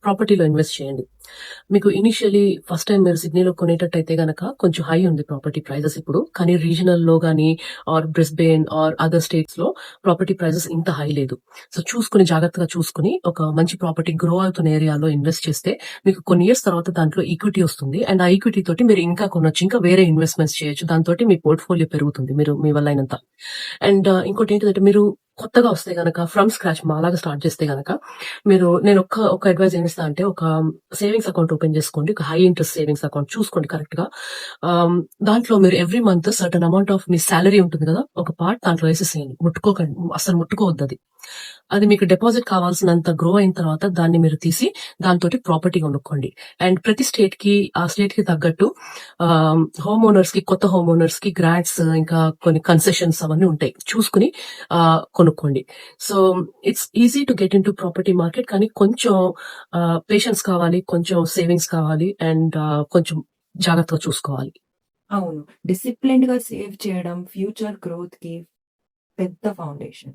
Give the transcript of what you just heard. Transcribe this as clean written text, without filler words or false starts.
ప్రాపర్టీలో invest చేయండి. మీకు initially first time మీరు సిడ్నీలో కొనేటట్టయితే గనక కొంచెం హై ఉంది ప్రాపర్టీ ప్రైజెస్ ఇప్పుడు. కానీ రీజనల్‌లో గాని ఆర్ బ్రిస్బేన్ ఆర్ అదర్ స్టేట్స్‌లో ప్రాపర్టీ ప్రైజెస్ ఇంత హై లేదు. సో, జాగ్రత్తగా చూసుకొని ఒక మంచి ప్రాపర్టీ గ్రో అవుతున్న ఏరియాలో ఇన్వెస్ట్ చేస్తే మీకు కొన్ని ఇయర్స్ తర్వాత దాంట్లో ఈక్విటీ వస్తుంది. అండ్ ఆ ఈక్విటీ తోటి మీరు ఇంకా కొనొచ్చు. ఇంకా వేరే ఇన్వెస్ట్‌మెంట్స్ చేయొచ్చు. దాంతోటి మీ పోర్ట్‌ఫోలియో పెరుగుతుంది. మీ వల్ల అయినంత. అండ్ ఇంకోటేంటిదంటే మీరు కొత్తగా వస్తే గనక ఫ్రమ్ స్క్రాచ్ మాలాగా స్టార్ట్ చేస్తే గనక నేను ఒక అడ్వైస్ ఏమిస్తా అంటే ఒక సేవింగ్స్ అకౌంట్ ఓపెన్ చేసుకోండి. ఒక హై ఇంట్రెస్ట్ సేవింగ్స్ అకౌంట్ చూసుకోండి కరెక్ట్‌గా. దాంట్లో మీరు every month certain amount of me salary ఉంటుంది కదా! ఒక పార్ట్ దాంట్లో ఏసేసేయండి. అస్సలు ముట్టుకోవద్దది. అది మీకు డిపాజిట్ కావాల్సినంత గ్రో అయిన తర్వాత దాన్ని మీరు తీసి దాంతోటి ప్రాపర్టీ కొనుక్కోండి. అండ్ ప్రతి ఆ స్టేట్‌కి తగ్గట్టు కొత్త హోమ్ ఓనర్స్‌కి గ్రాంట్స్ ఇంకా కొన్ని కన్సెషన్స్ అవన్నీ ఉంటాయి. చూసుకొని కొనుక్కోండి. So, it's easy to get into property market. కానీ కొంచెం పేషెన్స్ కావాలి. కొంచెం సేవింగ్స్ కావాలి. అండ్ కొంచెం జాగ్రత్తగా చూసుకోవాలి. అవును. డిసిప్లిన్డ్‌గా సేవ్ చేయడం ఫ్యూచర్ గ్రోత్‌కి పెద్ద ఫౌండేషన్.